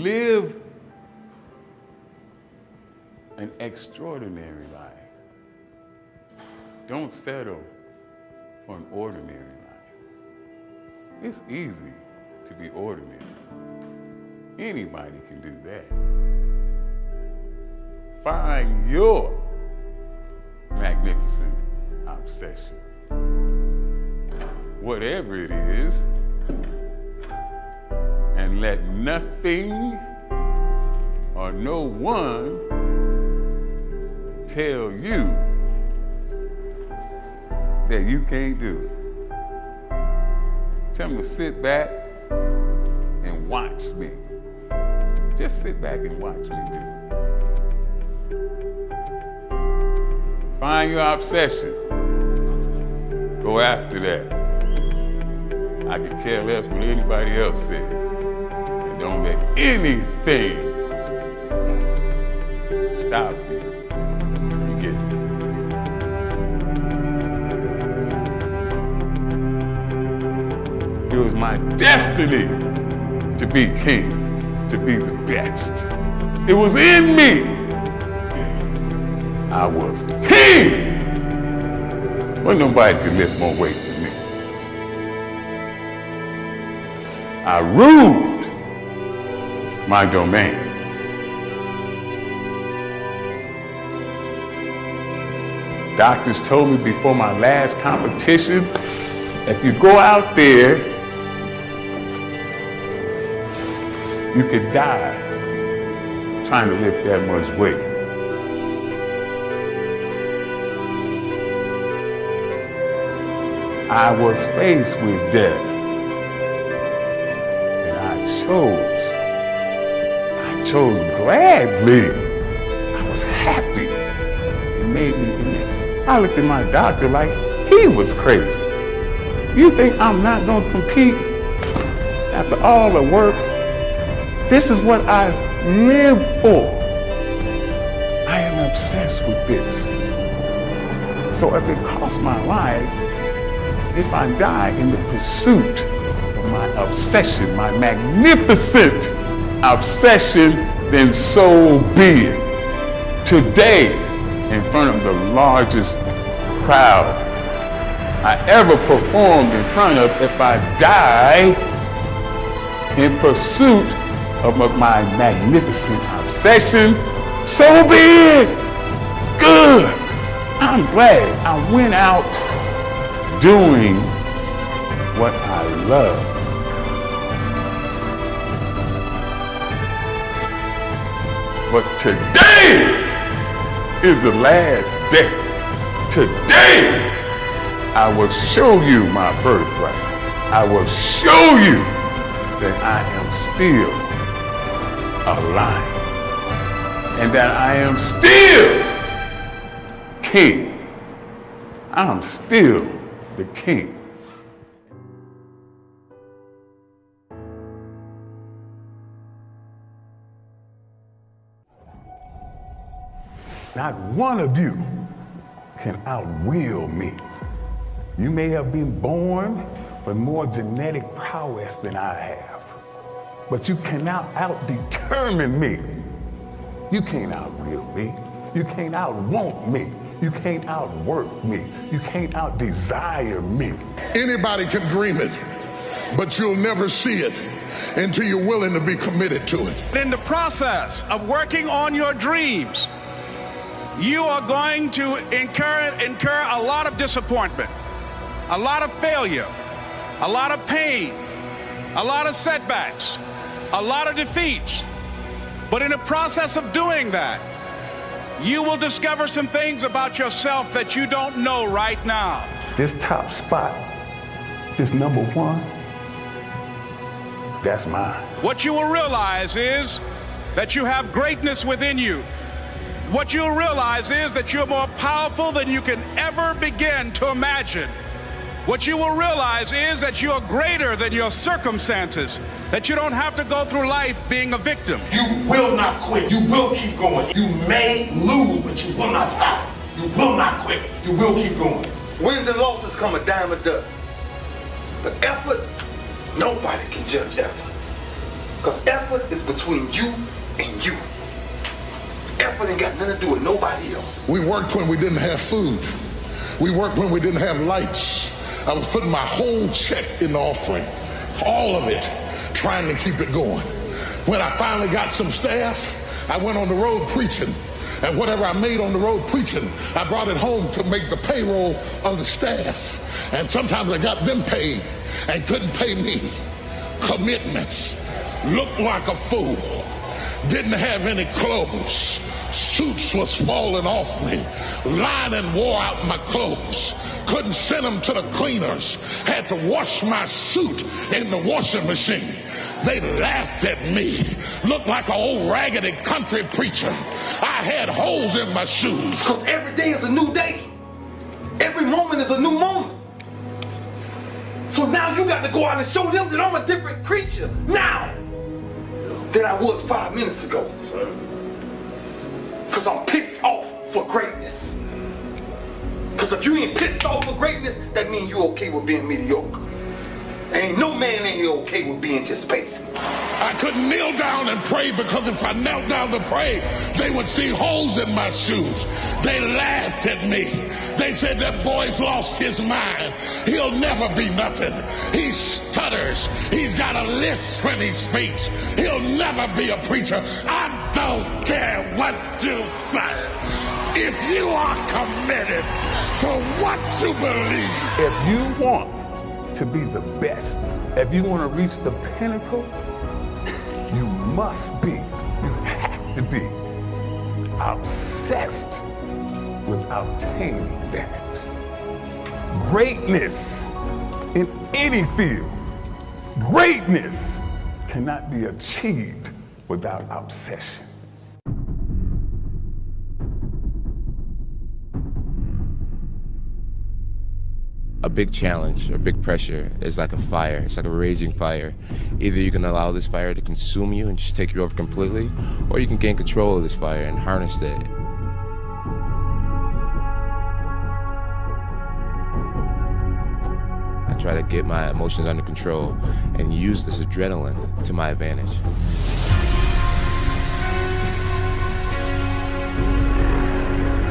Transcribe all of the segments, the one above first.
live an extraordinary life. Don't settle for an ordinary life. It's easy to be ordinary. Anybody can do that. Find your magnificent obsession. Whatever it is, and let nothing or no one tell you that you can't do it. Tell them to sit back and watch me. Just sit back and watch me do it. Find your obsession. Go after that. I could care less what anybody else says. And don't let anything stop you. You get it? It was my destiny to be king, to be the best. It was in me. I was king. Well, nobody could lift more weight than me. I ruled my domain. Doctors told me before my last competition, if you go out there, you could die trying to lift that much weight. I was faced with death, and I chose gladly. I was happy. It made me, I looked at my doctor like he was crazy. You think I'm not gonna compete after all the work? This is what I live for. I am obsessed with this. So if it costs my life, if I die in the pursuit of my obsession, my magnificent obsession, then so be it. Today, in front of the largest crowd I ever performed in front of, if I die in pursuit of my magnificent obsession, so be it. Good. I'm glad I went out doing what I love. But today is the last day. Today, I will show you my birthright. I will show you that I am still alive and that I am still king. I'm still the king. Not one of you can outwill me. You may have been born with more genetic prowess than I have, but you cannot out-determine me. You can't outwill me. You can't out-want me. You can't outwork me. You can't out-desire me. Anybody can dream it, but you'll never see it until you're willing to be committed to it. In the process of working on your dreams, you are going to incur a lot of disappointment, a lot of failure, a lot of pain, a lot of setbacks, a lot of defeats. But in the process of doing that, you will discover some things about yourself that you don't know right now. This top spot, this number one, that's mine. What you will realize is that you have greatness within you. What you'll realize is that you're more powerful than you can ever begin to imagine. What you will realize is that you're greater than your circumstances, that you don't have to go through life being a victim. You will not quit. You will keep going. You may lose, but you will not stop. You will not quit. You will keep going. Wins and losses come a dime a dozen. But effort, nobody can judge effort. Because effort is between you and you. Effort ain't got nothing to do with nobody else. We worked when we didn't have food. We worked when we didn't have lights. I was putting my whole check in the offering, all of it, trying to keep it going. When I finally got some staff, I went on the road preaching. And whatever I made on the road preaching, I brought it home to make the payroll of the staff. And sometimes I got them paid and couldn't pay me. Commitments. Looked like a fool. Didn't have any clothes. Suits was falling off me. Lining wore out my clothes. Couldn't send them to the cleaners. Had to wash my suit in the washing machine. They laughed at me. Looked like an old raggedy country preacher. I had holes in my shoes. Because every day is a new day. Every moment is a new moment. So now you got to go out and show them that I'm a different creature now than I was 5 minutes ago. Because I'm pissed off for greatness. Because if you ain't pissed off for greatness, that means you okay with being mediocre. Ain't no man in here okay with being just basic. I couldn't kneel down and pray because if I knelt down to pray, they would see holes in my shoes. They laughed at me. They said that boy's lost his mind. He'll never be nothing. He stutters. He's got a lisp when he speaks. He'll never be a preacher. I don't care what you say. If you are committed to what you believe. If you want to be the best, if you want to reach the pinnacle, you must be, you have to be obsessed with obtaining that. Greatness in any field, greatness cannot be achieved without obsession. A big challenge or big pressure is like a fire. It's like a raging fire. Either you can allow this fire to consume you and just take you over completely, or you can gain control of this fire and harness it. I try to get my emotions under control and use this adrenaline to my advantage.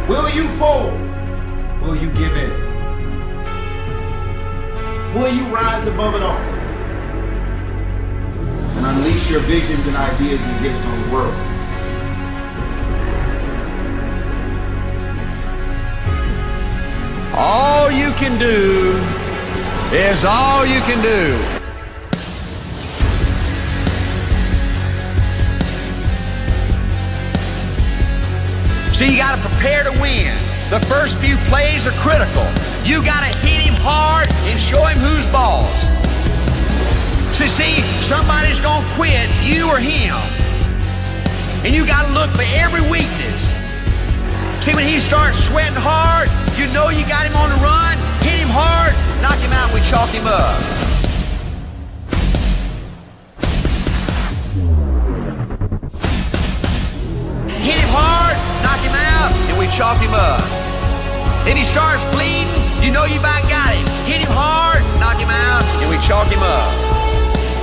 Will you fold? Will you give in? Will you rise above it all and unleash your visions and ideas and gifts on the world? All you can do is all you can do. See, you gotta prepare to win. The first few plays are critical. You gotta hit him hard and show him who's boss. So see, somebody's gonna quit, you or him. And you gotta look for every weakness. See, when he starts sweating hard, you know you got him on the run, hit him hard, knock him out, we chalk him up. Hit him hard, knock him out, and we chalk him up. If he starts bleeding, you know you about got him. Hit him hard, knock him out, and we chalk him up.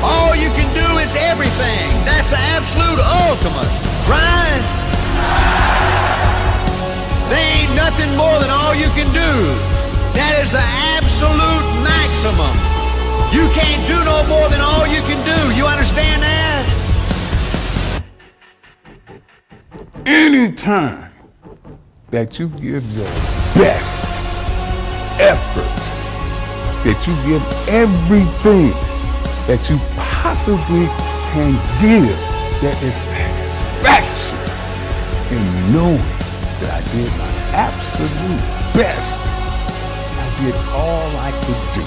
All you can do is everything. That's the absolute ultimate. Right? There ain't nothing more than all you can do. That is the absolute maximum. You can't do no more than all you can do. You understand that? Anytime that you give your best effort, that you give everything that you possibly can give, there is satisfaction in knowing that I did my absolute best. I did all I could do.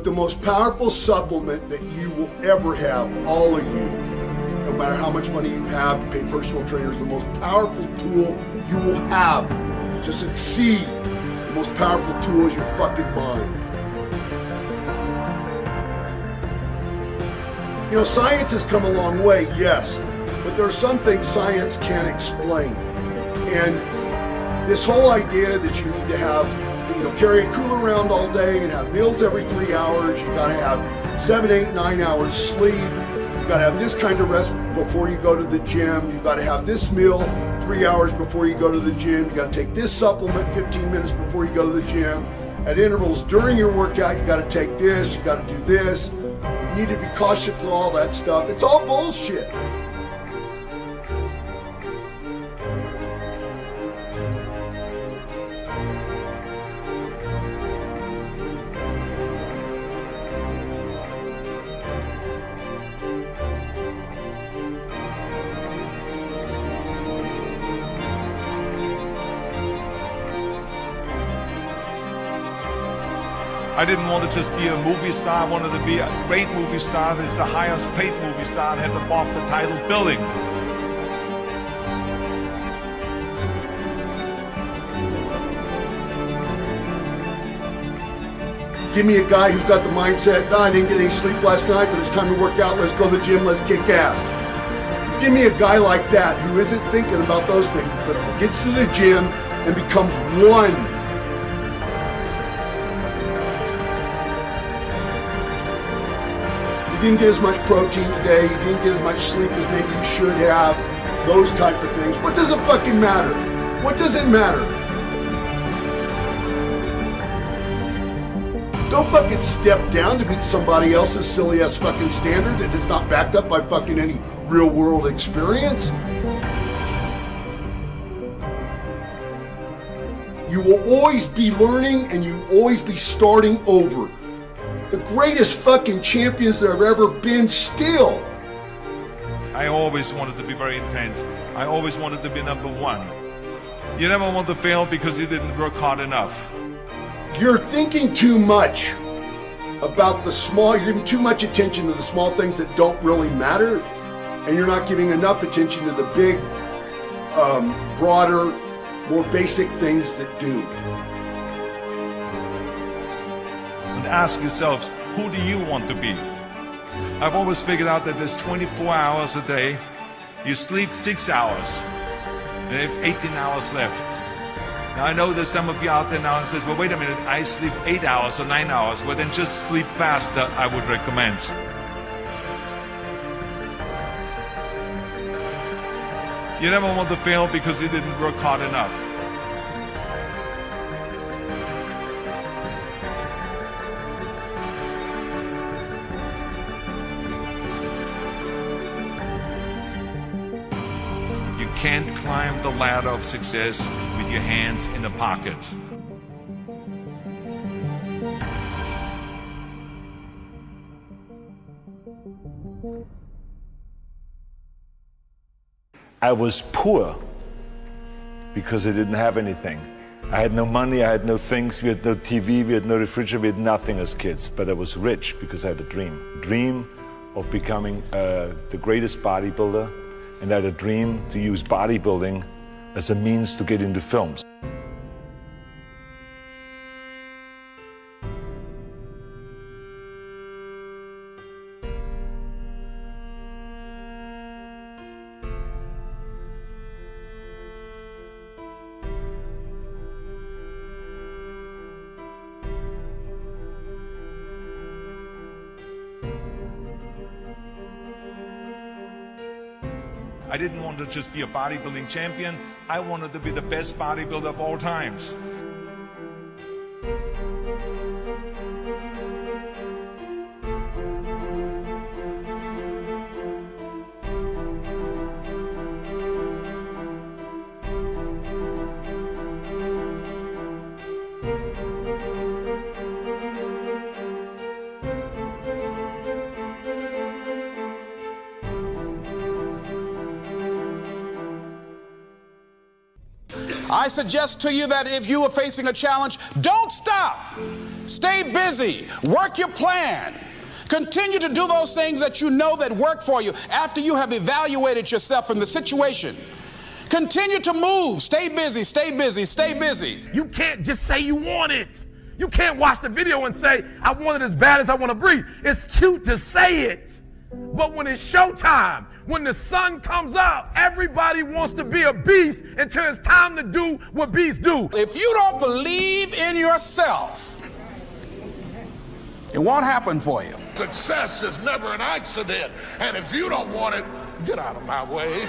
The most powerful supplement that you will ever have, all of you, no matter how much money you have to pay personal trainers, the most powerful tool you will have to succeed, the most powerful tool is your fucking mind. You know, science has come a long way, yes, but there are some things science can't explain. And this whole idea that you need to have, you know, carry a cooler around all day and have meals every 3 hours, you gotta have 7, 8, 9 hours sleep, you gotta have this kind of rest before you go to the gym, you gotta have this meal 3 hours before you go to the gym, you gotta take this supplement 15 minutes before you go to the gym. At intervals during your workout, you gotta take this, you gotta do this. You need to be cautious of all that stuff. It's all bullshit. I didn't want to just be a movie star. I wanted to be a great movie star. That's the highest paid movie star and have above the title billing. Give me a guy who's got the mindset, no, I didn't get any sleep last night, but it's time to work out, let's go to the gym, let's kick ass. Give me a guy like that who isn't thinking about those things, but gets to the gym and becomes one. You didn't get as much protein today, you didn't get as much sleep as maybe you should have, those type of things. What does it fucking matter? What does it matter? Don't fucking step down to meet somebody else's silly ass fucking standard that is not backed up by fucking any real world experience. You will always be learning and you will always be starting over. The greatest fucking champions there have ever been still. I always wanted to be very intense. I always wanted to be number one. You never want to fail because you didn't work hard enough. You're thinking too much about the small, you're giving too much attention to the small things that don't really matter, and you're not giving enough attention to the big, broader, more basic things that do. And ask yourselves, who do you want to be? I've always figured out that there's 24 hours a day. You sleep 6 hours, and you have 18 hours left. Now I know there's some of you out there now and says, well, wait a minute, I sleep 8 hours or 9 hours. Well, then just sleep faster, I would recommend. You never want to fail because you didn't work hard enough. You can't climb the ladder of success with your hands in a pocket. I was poor because I didn't have anything. I had no money, I had no things, we had no TV, we had no refrigerator, we had nothing as kids. But I was rich because I had a dream of becoming the greatest bodybuilder, and I had a dream to use bodybuilding as a means to get into films. I didn't want to just be a bodybuilding champion. I wanted to be the best bodybuilder of all times. I suggest to you that if you are facing a challenge, don't stop. Stay busy. Work your plan. Continue to do those things that you know that work for you after you have evaluated yourself in the situation. Continue to move. Stay busy, stay busy, stay busy. You can't just say you want it. You can't watch the video and say, I want it as bad as I want to breathe. It's cute to say it. But when it's showtime, when the sun comes up, everybody wants to be a beast until it's time to do what beasts do. If you don't believe in yourself, it won't happen for you. Success is never an accident. And if you don't want it, get out of my way.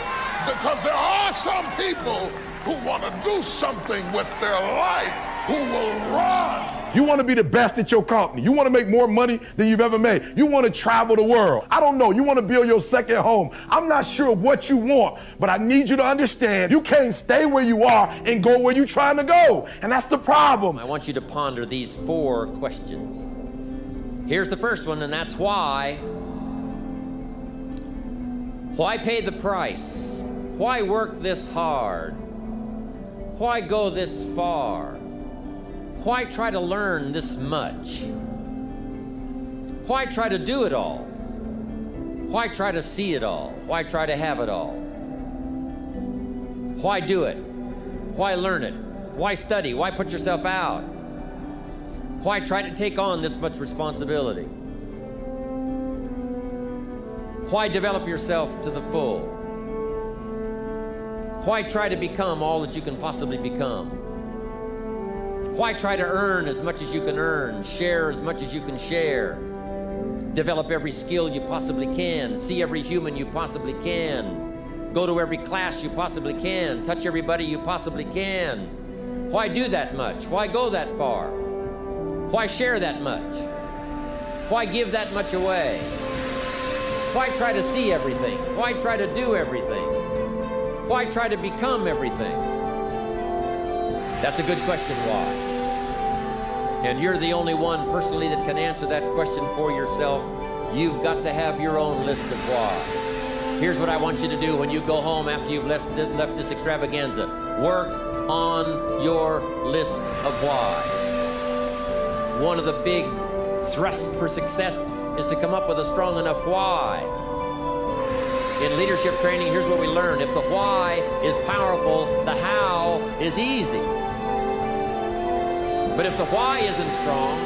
Because there are some people who want to do something with their life who will run. You want to be the best at your company. You want to make more money than you've ever made. You want to travel the world. I don't know. You want to build your second home. I'm not sure what you want, but I need you to understand you can't stay where you are and go where you're trying to go. And that's the problem. I want you to ponder these 4 questions. Here's the first one, and that's why. Why pay the price? Why work this hard? Why go this far? Why try to learn this much? Why try to do it all? Why try to see it all? Why try to have it all? Why do it? Why learn it? Why study? Why put yourself out? Why try to take on this much responsibility? Why develop yourself to the full? Why try to become all that you can possibly become? Why try to earn as much as you can earn, share as much as you can share, develop every skill you possibly can, see every human you possibly can, go to every class you possibly can, touch everybody you possibly can? Why do that much? Why go that far? Why share that much? Why give that much away? Why try to see everything? Why try to do everything? Why try to become everything? That's a good question, why? And you're the only one personally that can answer that question for yourself. You've got to have your own list of whys. Here's what I want you to do when you go home after you've left this extravaganza. Work on your list of whys. One of the big thrusts for success is to come up with a strong enough why. In leadership training, here's what we learn. If the why is powerful, the how is easy. But if the why isn't strong,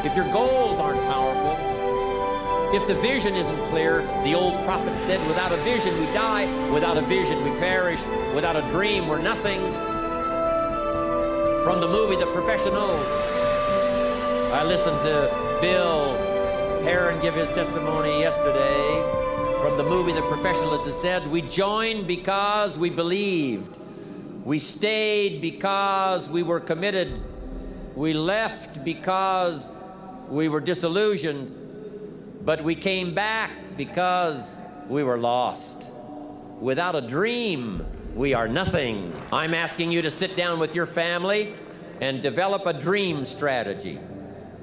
if your goals aren't powerful, if the vision isn't clear, the old prophet said, without a vision we die, without a vision we perish, without a dream we're nothing. From the movie The Professionals, I listened to Bill Heron give his testimony yesterday. From the movie The Professionals, it said, we joined because we believed. We stayed because we were committed. We left because we were disillusioned. But we came back because we were lost. Without a dream, we are nothing. I'm asking you to sit down with your family and develop a dream strategy.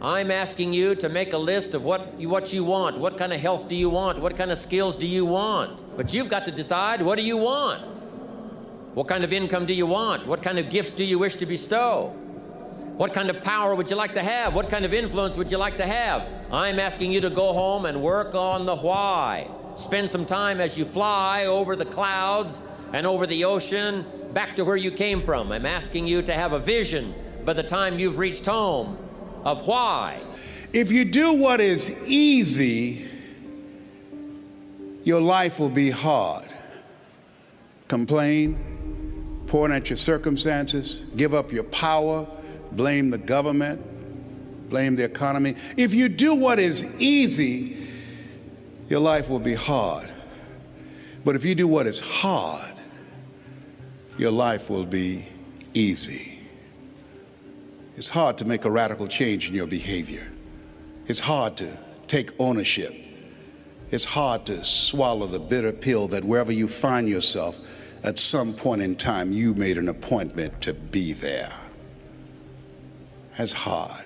I'm asking you to make a list of what you want. What kind of health do you want? What kind of skills do you want? But you've got to decide, what do you want? What kind of income do you want? What kind of gifts do you wish to bestow? What kind of power would you like to have? What kind of influence would you like to have? I'm asking you to go home and work on the why. Spend some time as you fly over the clouds and over the ocean back to where you came from. I'm asking you to have a vision by the time you've reached home of why. If you do what is easy, your life will be hard. Complain, point at your circumstances, give up your power, blame the government, blame the economy. If you do what is easy, your life will be hard. But if you do what is hard, your life will be easy. It's hard to make a radical change in your behavior. It's hard to take ownership. It's hard to swallow the bitter pill that wherever you find yourself, at some point in time, you made an appointment to be there. That's hard.